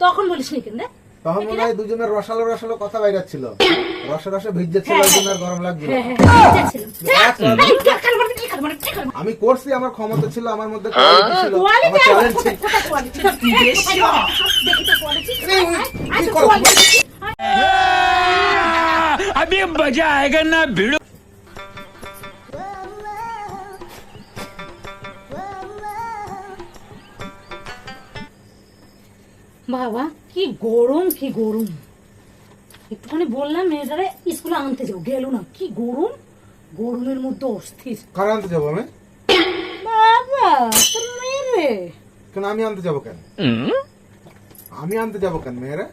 তখন বলিস নি কেন? তখন মনে হয় দুজনের রসালো রসালো কথা বাইরে ছিল, রসে রসে ভিজে ছিল, ওই জন্য আর গরম লাগছিল। আমি করছি, আমার ক্ষমতা ছিল, আমার মধ্যে কোয়ালিটি ছিল, আমার ট্যালেন্ট ছিল। अभी मजा आएगा ना भिड़ो। বাবা কি গরম, কি গরম! একটুখানি বললাম মেয়েটারে স্কুলে আনতে যাও, গেল না। কি গরম, গরমের মধ্যে অস্থির। কার আনতে যাবো আমি? বাবা তোর মেয়ে কেন আমি আনতে যাবো কেন? আমি আনতে যাবো কেন মেয়েরা?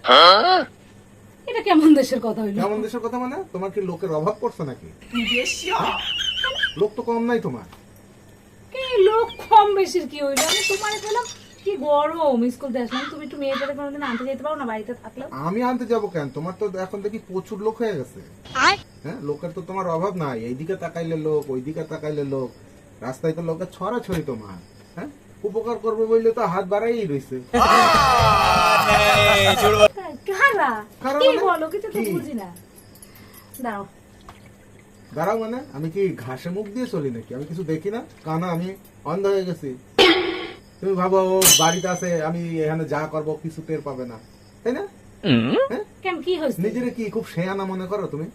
এটা কেমন দেশের কথা হইলো? কেমন দেশের কথা মানে? তোমার কি লোকের অভাব পড়ছে নাকি? লোক তো কম নাই তোমার। কি লোক কম বেশির কি হইলো? আমি তোমারে বললাম কি গরম, স্কুল আসলাম, তুমি একটু মেয়েটারে কোনোদিন আনতে যেতে পারো না বাড়িতে থাকলেও? আমি আনতে যাবো কেন? তোমার তো এখন দেখি প্রচুর লোক হয়ে গেছে। হ্যাঁ, লোকের তো তোমার অভাব নাই। এইদিকে তাকাইলে লোক, ওইদিকে তাকাইলে লোক, রাস্তায় তো লোকের ছড়াছড়ি তোমার। হ্যাঁ, উপকার করবে বললে তো হাত বাড়াই রয়েছে। কি বলো, কিছু তো বুঝি না। দাও দাঁড়াও মানে আমি কি ঘাসে মুখ দিয়ে চলি নাকি? আমি কিছু দেখি না? কানা আমি অন্ধ হয়ে গেছি? তুমি ভাবো ও বাড়িতে আছে, আমি এখানে যা করবো কিছু টের পাবে না, তাই না? কেন কি হয়েছে? নিজেরে কি খুব শেয়ানা মনে করো তুমি?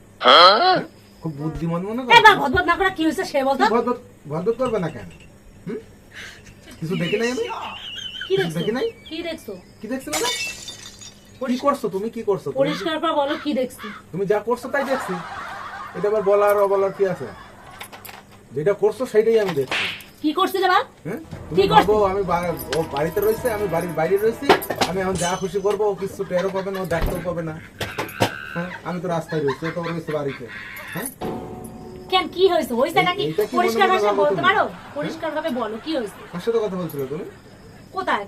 খুব বুদ্ধিমান মনে করো? ভদভদ না করে কি হয়েছে সে বলতো। ভদ্র করবে না কেন? কিছু দেখি নাই আমি? কি দেখছো? দেখি নাই? কি দেখছো? কি দেখছি মানে? কি করছো তুমি? কি করছো? পরিষ্কার করে বলো কি দেখছি। তুমি যা করছো তাই দেখছি। এটা আবার বলার অবলার কি আছে? যেটা করছো সেটাই আমি দেখছি। কি করছিস বাবা? তুমি ভাবো আমি ও বাড়িতে রয়েছে, আমি বাড়ির বাইরে রয়েছি, আমি এখন যা খুশি করবো, ও কিছু টেরও পাবে না, ও দেখতেও পাবে না। হ্যাঁ, আমি তো রাস্তায় রয়েছি, ও তো রয়েছে বাড়িতে। হ্যাঁ, কেন কি হয়েছে? হয়েছে নাকি? পরিষ্কার ভাষায় বলতে পারো? পরিষ্কার ভাবে বলো কি হয়েছে। কার সাথে কথা বলছিলে তুমি? কোথায়,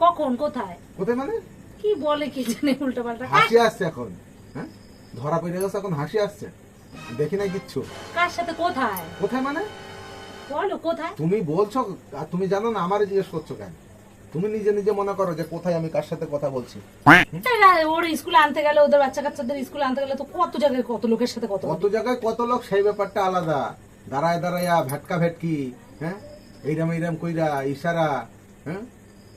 কখন, কোথায়? কোথায় মানে? কি বলে কি জানি উল্টো পাল্টা। হাসি আসছে এখন। হ্যাঁ, ধরা পড়ে গেছে এখন, হাসি আসছে। দেখি নাই কিচ্ছু। কার সাথে, কোথায়? কোথায় মানে? বলো কোথায়। তুমি বলছো আর তুমি জানো না, আমারে জিজ্ঞেস করছো কেন? তুমি নিজে নিজে মনে করো যে কোথায় আমি কার সাথে কথা বলছি। ওর স্কুলে আনতে গেলে, ওদের বাচ্চা কাচ্চাদের স্কুলে আনতে গেলে তো কত জায়গায় কত লোকের সাথে কত জায়গায় কত লোক, সেই ব্যাপারটা আলাদা। দাঁড়ায় দাঁড়াইয়া ভেটকা ভেটকি, হ্যাঁ, এইরাম এইরাম কইরা ইশারা, হ্যাঁ,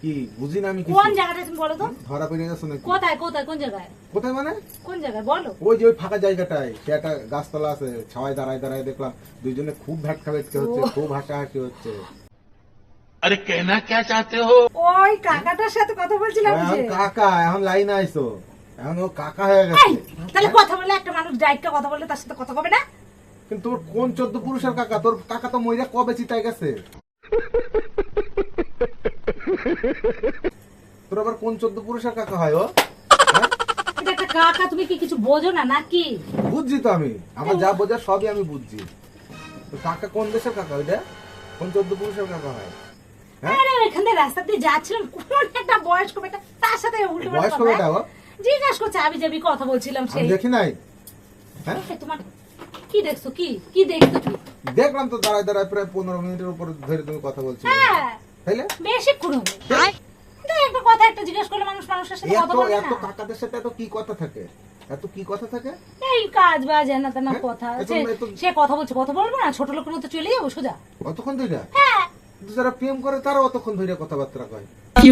কি বুঝি না আমি? কোন জায়গাটা তুমি বলো তো? ধরা পড়ে গেছো নাকি? কোথায়, কোথায়, কোন জায়গায়? কোথায় মানে? কোন জায়গায় বলো? ওই যে ওই ফাঁকা জায়গাটায়, সে একটা গাছতলা আছে, ছাওয়ায় দাঁড়ায় দাঁড়ায় দেখলাম দুইজনে খুব ভেটকা ভেটকি হচ্ছে, খুব হাসাহাসি হচ্ছে। अरे कहना क्या चाहते हो? ওই কাকাটার সাথে কথা বলছিলাম যে। কাকা এখন লাইনে আইছো, এখন ও কাকা হয়ে গেছে। তাহলে কথা বলে একটা মানুষ ডাইরেক্ট কথা বললে তার সাথে কথা কবে না? কিন্তু তোর কোন 14 পুরুষের কাকা? তোর কাকা তো মইরা কবে চিতাই গেছে। তোর আবার কোন 14 পুরুষের কাকা হয় ও? এটা একটা কাকা, তুমি কি কিছু বোঝো না নাকি? বুঝছি তো আমি, আমার যা বোঝার সবই আমি বুঝছি। তো কাকা কোন দেশের কাকা ওইটা? কোন 14 পুরুষের কাকা হয়? আরে ওইখান থেকে রাস্তা দিয়ে যাচ্ছিলাম, কোন একটা বয়স্ক বেটা তার সাথে উল্টো পাল্টা বয়স্ক বেটা ও? জিজ্ঞাসা করছে, আবি যাবি কথা বলছিলাম আমি সেই। দেখি নাই। হ্যাঁ, তোমার কি দেখছো? কি কি দেখছো কি? দেখলাম তো দাঁড়ায় দাঁড়ায় প্রায় 15 মিনিটের উপর ধরে তুমি কথা বলছো। হ্যাঁ, তাইলে বেশিক্ষণ হবে। একটা কথা একটা জিজ্ঞেস করলে মানুষ মানুষের সাথে কথা বলে এত না। কাকাদের সাথে এত কি কথা থাকে? এত কি কথা থাকে? এই কাজ বাজ এনা তেনা কথা আছে। এত- সে কথা বলছে, কথা বলবো না? ছোট লোকের মতো চলে যাবো সোজা? অতক্ষণ ধরে? হ্যাঁ, যারা প্রেম করে তারা অতক্ষণ ধরে কথাবার্তা কয়। কি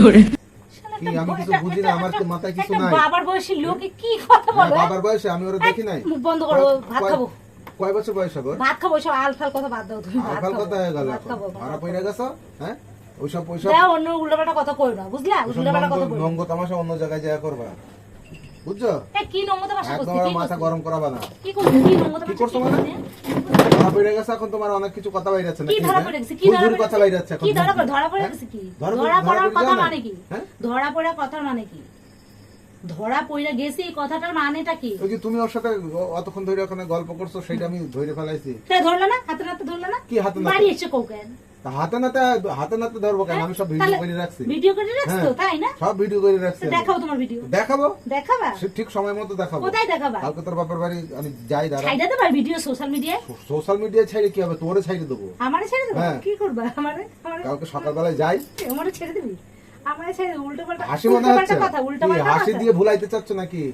আমি কিছু বুঝি না, আমার তো মাথায় কিছু নাই। বাবার বয়সী লোকে কি কথা বলে? বাবার বয়সে আমি ওরা দেখি নাই। মুখ বন্ধ করো, ভাত খাবো। কয় বছর বয়স হবে? ভাত খাবো, সব আলফাল কথা বাদ দাও তুমি। ভাত আলফাল খাবো, কথা হয়ে গেল। ভাত খাবো, ভাত ধরা খাবো। পড়ে গেছো? হ্যাঁ, ওইসব ওইসব দাও, অন্য উল্টাপাল্টা কথা কইও না, বুঝলা? উল্টাপাল্টা কথা কইও। নঙ্গ তামাশা অন্য জায়গায় যা করবা, বুঝছো? এই কি নমতা ভাষা একদম করছিস? আমার মাথা গরম করাবা না। কি করছিস? কি নমতা কি ভাষা করছো মানে? ধরা পড়ে গেছে এখন, তোমার অনেক কিছু কথা বাইরে যাচ্ছে না? কি ধরা পড়ে গেছে? কি ধরা পড়ে কথা বাইরে যাচ্ছে এখন? কি ধরা পড়ে? ধরা পড়ে গেছে কি? ধরা পড়ার কথা মানে কি? ধরা পড়ার কথার মানে কি? ধরা পড়ে গেছে এই কথাটার মানেটা কি? ওই যে তুমি ওর সাথে অতক্ষণ ধরে ওখানে গল্প করছো, সেটা আমি ধরে ফেলাইছি। তাই ধরলা না? হাতে নাতে ধরলা না? কি হাতে নাতে? বাড়ি এসে কৌকেন হাতে নাতে ধরবো কেন? আমি সব ভিডিও করে রাখছি। ভিডিও করে রাখছো, তাই না? সব ভিডিও করে রাখছি। দেখাও তোমার ভিডিও। দেখাবো, দেখাবা? সে ঠিক সময় মতো দেখাবো। কোথায় দেখাবা? কালকে তোর বাপের বাড়ি আমি যাই, দাঁড়া। ছাইড়া দেবা ভিডিও সোশ্যাল মিডিয়ায়? সোশ্যাল মিডিয়ায় ছাইড়ে কি হবে? তোরে ছাইড়ে দেবো। আমারে ছেড়ে দেবা? হ্যাঁ। কি করবা? আমারে কালকে সকালবেলায় যাই। আমারে ছেড়ে দিবি? আমার ছেড়ে উল্টোপাল্টা হাসি মনে হচ্ছে কথা কি, উল্টোপাল্টা হাসি দিয়ে ভুলাইতে চাচ্ছ নাকি?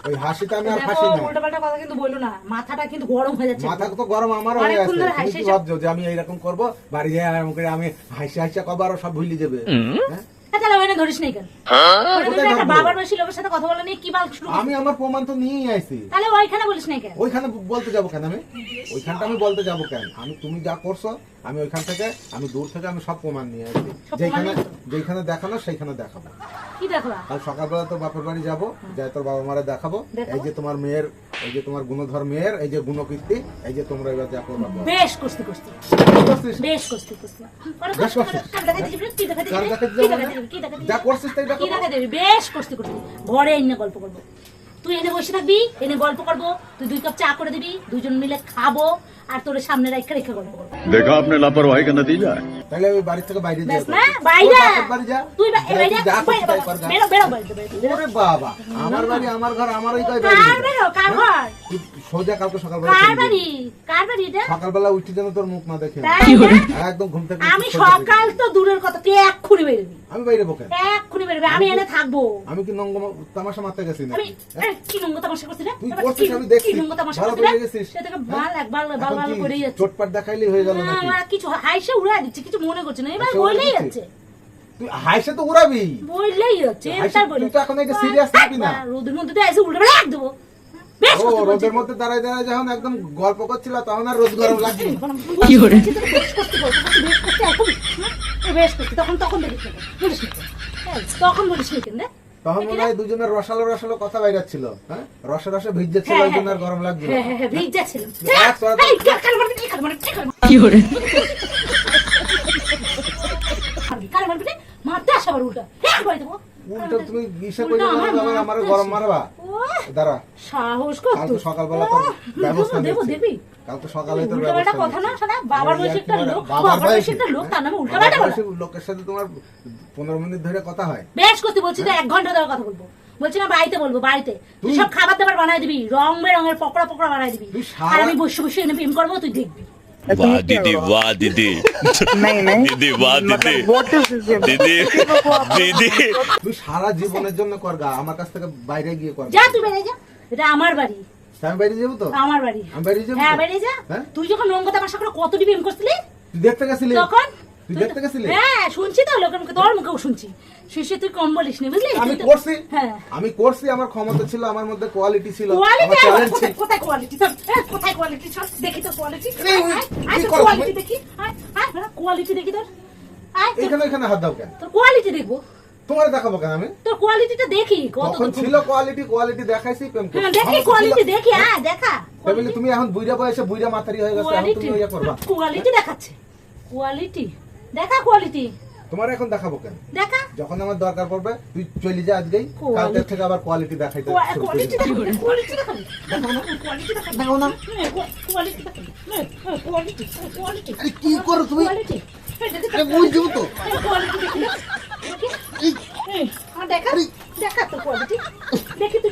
ওই হাসিতে আমি আর হাসি না। উল্টোপাল্টা কথা কিন্তু বললো না, মাথাটা কিন্তু গরম হয়ে যাচ্ছে। মাথা তো গরম আমার হয়ে অনেকক্ষণ আছে। ধরে তুমি হাসি কি ভাবছো যে আমি এইরকম করব, বাড়ি যাই আরাম করে আমি হাসি হাসি কবার সব ভুলে যাবে? হ্যাঁ? তাহলে ওখানে ধরিস নাই কেন? ওখানে কোথায় একটা ধরবো? বাবার বয়সী লোকের সাথে কথা বলা নিয়ে কি বাল শুরু করছিস? আমি আমার প্রমাণ তো নিয়েই আইছি। তাহলে ওইখানে বলিস নাই কেন? ওইখানে বলতে যাবো কেন আমি? ওইখানটা আমি বলতে যাবো কেন? আমি তুমি যা করছো আমি ওইখান থেকে, আমি দূর থেকে আমি সব প্রমাণ নিয়ে আসি। সব যেখানে প্রমাণ নিয়ে- যেখানে দেখানো সেইখানে দেখাবো। কি দেখো? কাল সকালবেলা তোর বাপের বাড়ি যাবো, যাই তোর বাবা মারা দেখাবো। দেখাবো? এই যে তোমার মেয়ের, এই যে তোমার গুণধর মেয়ের, এই যে গুণকীর্তি, এই যে তোমরা এবার যা করবা করো। বেশ কস্তি কস্তি করছিস? বেশ কস্তি কস্তি বেশ করছিস? কার দেখাই দিবি? কি দেখাই কার দিবি? দেখাই কি দিবি? দেখাই দিবি? কি দেখাই দিবি? যা করছিস তাই দেখাবো। কি দেখাই দিবি? বেশ কস্তি করবি। ঘরে এনে গল্প করবো, তুই এনে বসে থাকবি, এনে গল্প করবো, তুই 2 কাপ চা করে দিবি, দুজন মিলে খাবো, আর তোর সামনে রেখে রেখে গল্প করবো। देखा आपने लापरवाही का नतीजा है। তাহলে ওই বাড়ি থেকে বাইরে ব্যাস যাবো। না, বাইরে বাড়ি যা। তুই যা, বাইরে তুই যা করছিস তাই কর, যা। বেরো বেরো বাইরে বেরো। ওরে বাবা, আমার বাড়ি আমার ঘর আমারই কই বাড়ি। কার বেরো? কার ঘর? তুই সোজা কালকে সকালবেলা কার চলে যাবি। বাড়ি? কার বাড়ি এটা? সকালবেলা উঠে যেন তোর মুখ না দেখে। তাই না? একদম ঘুম থেকে আমি উঠে সোজা বেরিয়ে সকাল তো দূরের কথা, তুই এক্ষুনি বেরোবি, যাবি। আমি বাইরে বকেন। এক্ষুনি বেরোবি, আমি এনে থাকবো। আমি কি নঙ্গ তামাশা মারতে গেছি না? আমি কি নোংরা তামাশা করছি রে? তুই এবার করছিস কি- আমি দেখছি। কি নোংরা তামাশা ভালো করছি করে রে? গেছিস। সেটাকে হ্যাঁ? বাল এখন কি করেই যাচ্ছে। চোটপাট দেখাইলেই হয়ে গেল না, নাকি? আমার কিছু হাইসে উড়াই দিচ্ছে, কিছু মনে করছে না, এবার হাইসে উড়াই বললেই দিচ্ছে? যাচ্ছে, তুই হাইসে তো উড়াবি। বললেই যাচ্ছে, হাইসে তার বলে তুই তো এখন এটা serious থাকবি না। রোদের মধ্যে তো এসে উল্টে বেলা এক দেবো। বেশ ও করতে বলছি। রোদের মধ্যে দাঁড়ায় দাঁড়ায় যখন একদম গল্প করছিল তখন আর রোদ গরম লাগছিল। কি করে বেশ করতে বলছি, বেশ করতে এখন বেশ করতে তখন তখন দেখিস না, বলিস না কেন? তখন বলিস না কেন রে? তখন মনে হয় দুজনের রসালো রসালো কথা বাইরাচ্ছিল। হ্যাঁ, রসে রসে ভিজে ছিল, হ্যাঁ, ওই জন্য আর গরম লাগছিল। হ্যাঁ হ্যাঁ হ্যাঁ, ভিজা ছিল। এক তোরা তো- এই, কাল মারবি, কি কাল মারবি, কি কাল মারবি? কাল মারবি রে? মারতে আসে আবার উল্টা। এক বাড়ি দেবো। উল্টো তুমি ইসে উল্টা করে আমার আমার মারতে গরম আসে। মারবা। ওহ, দাঁড়া, সাহস কত? কালকে সকালবেলা তোর ব্যবস্থা দেবো, নিচ্ছি। দেবি? কালকে সকালে তোর উল্টাপাল্টা ব্যবস্থা কথা না নিচ্ছি। শোনা, বাবার বয়সী একটা লোক, বাবার বয়সী একটা লোক, তার নামে উল্টাপাল্টা বাবার বলা। বয়সী লোকের সাথে তোমার 15 মিনিট ধরে কথা হয়। বেশ করতে বলছি তো 1 ঘন্টা ধরে কথা বলবো, বলছি না বাড়িতে বলবো, বাড়িতে তুই সব খাবার দাবার বানাই দিবি, রং বেরঙের পকোড়া পকোড়া বানাই দিবি, তুই সারা- আর আমি বসে বসে এনে প্রেম করবো, তুই দেখবি। वाह दीदी वाह दीदी दीदी वाह दीदी दीदी दीदी তুই সারা জীবনের জন্য করগা, আমার কাছ থেকে বাইরে গিয়ে কর। যা তুই বেরিয়ে যা, এটা আমার বাড়ি, আমি বাইরে যাবো তো? আমার বাড়ি। আমি বাইরে যাবো হ্যাঁ তো? বেরিয়ে যা। হ্যাঁ? তুই যখন রঙ কথা বাসা করে কতটি প্রেম করছিলি তুই দেখতে গেছিলি? তখন? তুই দেখতে গেছিলি? হ্যাঁ শুনছি তো, লোকের মুখে, তোর মুখেও শুনছি। শেষে তুই কম বলিস নি, বুঝলি? আমি তুই তো- করছি, হ্যাঁ আমি করছি, আমার ক্ষমতা ছিল, আমার মধ্যে কোয়ালিটি ছিল, কোয়ালিটি, আমার talent ছিল। কোথায় কোয়ালিটি? কোথায় কোয়ালিটি? দেখি তো কোয়ালিটি, এই, কি করো কোয়ালিটি তুমি? দেখি, কোয়ালিটি দেখি তোর, আয়, তোর- এখানে এখানে হাত দাও কেন? তোর কোয়ালিটি দেখবো, তোমার দেখাবো কেন আমি? তোর কোয়ালিটিটা দেখি কত তখন দূর- ছিল কোয়ালিটি দেখাইছি, প্রেম হ্যাঁ, করছি। দেখি ক্ষমতা কোয়ালিটি ছিল। দেখি, হ্যাঁ দেখা তাই বলে তুমি এখন বুইড়া বয়সে বুইড়া মাথারি হয়ে গেছো, এখন কোয়ালিটি, তুমি ইয়ে করবা। কোয়ালিটি দেখাচ্ছে, কোয়ালিটি দেখা, কোয়ালিটি তোমার এখন দেখাবো কেন? দেখা, যখন আমার দরকার পড়বে তুই চলে যা আজকেই, Quality। কালকে থেকে আবার কোয়ালিটি দেখাইতে শুরু করে কোয়ালিটি দিবি। দেখা, কোয়ালিটি দেখা, কোয়ালিটি দেখা, দেখো না। কোয়ালিটি দেখা, কোয়ালিটি, কোয়ালিটি, আরে কি করো তুমি? কোয়ালিটি, আরে বুঝ যাবো তো। কোয়ালিটি দেখি, দেখি, এই, আমার দেখা, আরে। দেখা তো কোয়ালিটি, দেখি তুই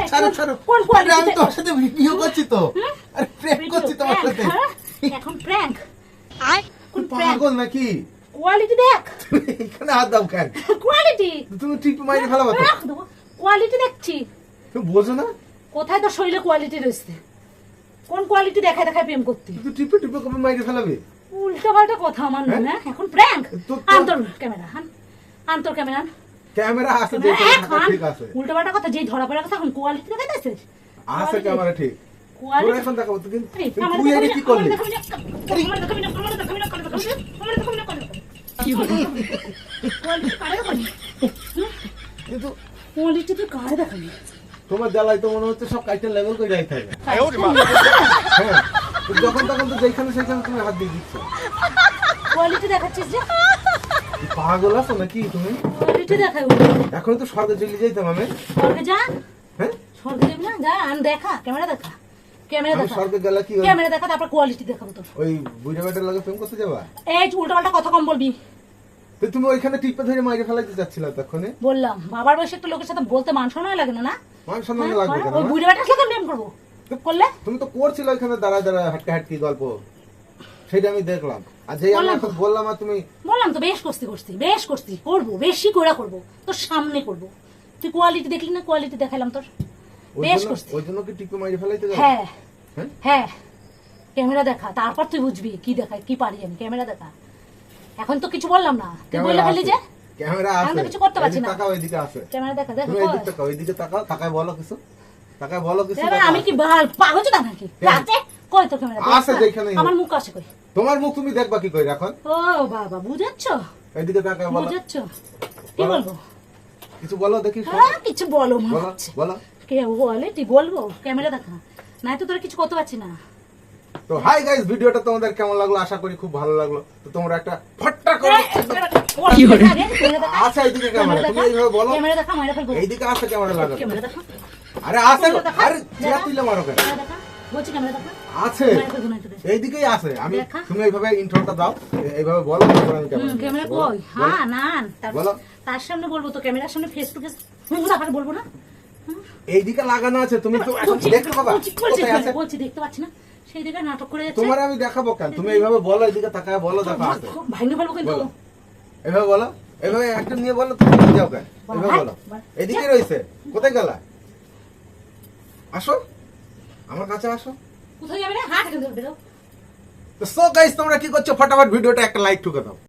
ছাড়ো, ছাড়ো। কোন আরে কোয়ালিটি? আমি তোর সাথে ভিডিও করছি তো, আরে প্রেম করছি তোমার সাথে। এখন প্র্যাঙ্ক, কোন প্র্যাঙ্ক? পাগল নাকি? কোয়ালিটি দেখ, এখানে হাত দাও কেন? কোয়ালিটি তুমি টিপ মাইরে ফেলাবো তো? কোয়ালিটি দেখছি, তুমি বোঝো না? কোথায় তো শরীরে কোয়ালিটি রয়েছে, কোন কোয়ালিটি দেখায় দেখায় প্রেম করতে? তুই টিপে টিপে কবে মাইরে ফেলাবে? উল্টা পাল্টা কথা আমার না, না এখন প্র্যাঙ্ক। তো- আন্তর ক্যামেরা, আন্তর ক্যামেরা, ক্যামেরা আছে, যে এখন ঠিক আছে, উল্টা পাল্টা কথা যেই ধরা পড়ার কথা, এখন কোয়ালিটি দেখা যাচ্ছে, আছে ক্যামেরা ঠিক। তোর কোয়ালিটি এখন দেখাবো তো, কিন্তু এই, তুই আমার এটা কি করলি? কিন্তু কোয়ালিটি তুই কারে দেখাবি? তোমার জ্বালাই তো মনে হচ্ছে সব কাইটের লেভেল করে যাইতে হবে। হ্যাঁ, তো যখন তখন তো যেখানে সেখানে তুমি হাত দিয়ে দিচ্ছ। কোয়ালিটি দেখাচ্ছিস যে, কি পাগল আছো নাকি তুমি? কোয়ালিটি দেখাই, এখন তো স্বর্গে চলে যাইতাম আমি। স্বর্গে যা, হ্যাঁ, স্বর্গে যাবি না, যা আন দেখা, ক্যামেরা দেখা, ক্যামেরা আমি দেখা, স্বর্গে গেলে কি ওই- ক্যামেরা দেখা, তারপর কোয়ালিটি দেখাবো তোর। ওই বুড়া বেটার লাগে প্রেম করতে যাবা? এই উল্টা পাল্টা কথা কম বলবি, তো তুমি ওইখানে টিপে ধরে মাইরে ফেলাইতে চাচ্ছিল তখনই। বললাম বাবার বয়সে একটা লোকের সাথে বলতে মান সম্মান লাগে না, না? মান সম্মান হ্যাঁ, লাগবে কেন? ওই বুড়ি বেটার সাথে প্রেম করবো করলে, তুমি তো করছিল ওইখানে দাঁড়ায় দাঁড়ায় হাটকা হাটকি গল্প, সেটা আমি দেখলাম। আর যেই আমি বললাম এখন তো। বললাম আর তুমি বললাম তো বেশ করছি করবো, বেশি করে করবো, তোর সামনে করবো। তুই কোয়ালিটি দেখলি না, কোয়ালিটি দেখাইলাম তোর, বেশ করছি। ওই জন্য কি টিপে মাইরে ফেলাইতে গেল? হ্যাঁ হ্যাঁ? হ্যাঁ, ক্যামেরা দেখা, তারপর তুই বুঝবি কি দেখায়, কি পারি আমি। ক্যামেরা দেখা, এখন তো কিছু বললাম না, তুই বললে ফেলি যে ক্যামেরা আমি আছে, তো কিছু করতে পারছি এদিকে না। তাকাও, এদিকে আছে। ক্যামেরা দেখা, দেখো তুমি এদিকে তাকাও, এদিকে তাকাও, তাকায় বলো কিছু, তাকায় বলো কিছু। এবার তাকাও। আমি কি পাগল চোদা নাকি? রাতে কই তো ক্যামেরা আছে যেখানেই আমার হোক। মুখ আছে কই? তোমার মুখ তুমি দেখবা কি কই এখন? ও বাবা, বুঝাচ্ছ এদিকে তাকায় বলো, বুঝাচ্ছ, কি বলো। বলবো? কিছু বলো দেখি, শোনো। হ্যাঁ কিছু বলো মনে বলো হচ্ছে। বলো। কে বলে তুই বলবো? ক্যামেরা দেখা, নাই তো তোরা কিছু করতে পারছি না। তো হাই গাইস, ভিডিওটা তোমাদের কেমন লাগলো? আশা করি খুব ভালো লাগলো। তো তোমরা একটা ফট্টা করে কি করে? ক্যামেরা দেখা, আছে এইদিকে ক্যামেরা, তুমি এইভাবে বলো। ক্যামেরা দেখা, মাইরা ফেলবো। এইদিকে আছে ক্যামেরা লাগা। ক্যামেরা দেখা, আরে আছে, ক্যামেরা দেখা। আরে চিরা তুইলে মারো কেন? ক্যামেরা দেখা, বলছি ক্যামেরা দেখা, আছে মাইরা ফেলবো না তোদের। এইদিকেই আছে। আমি দেখা। তুমি এইভাবে ইন্ট্রোটা দাও, এইভাবে বলো, তারপর আমি ক্যামেরা বলো, কই? বলো। হ্যাঁ না, বলো। তার সামনে বলবো তো, ক্যামেরার সামনে ফেস টু ফেস তারপরে বলবো না? এইদিকে লাগানো আছে, তুমি তো এখন দেখতে পাবা কোথায় আছে। বলছি দেখতে পাচ্ছি না, সেই দিকে নাটক করে যাচ্ছে। তোমার আমি দেখাবো কেন? তুমি এইভাবে বলো, এইদিকে তাকায় বলো, দেখো আছে। ভাইঙ্গে বলবো কিন্তু। বলো, এইভাবে বলো, এইভাবে একটা নিয়ে বলো, তুমি নিয়ে যাও কেন? এইভাবে বলো, বল। এদিকে রয়েছে, কোথায় গেলা? আসো, আমার কাছে আসো। কোথায় যাবে রে? হাট এখান থেকে বেরো। তো সো গাইস, তোমরা কি করছো? ফটাফট ভিডিওটা একটা লাইক ঠুকে দাও।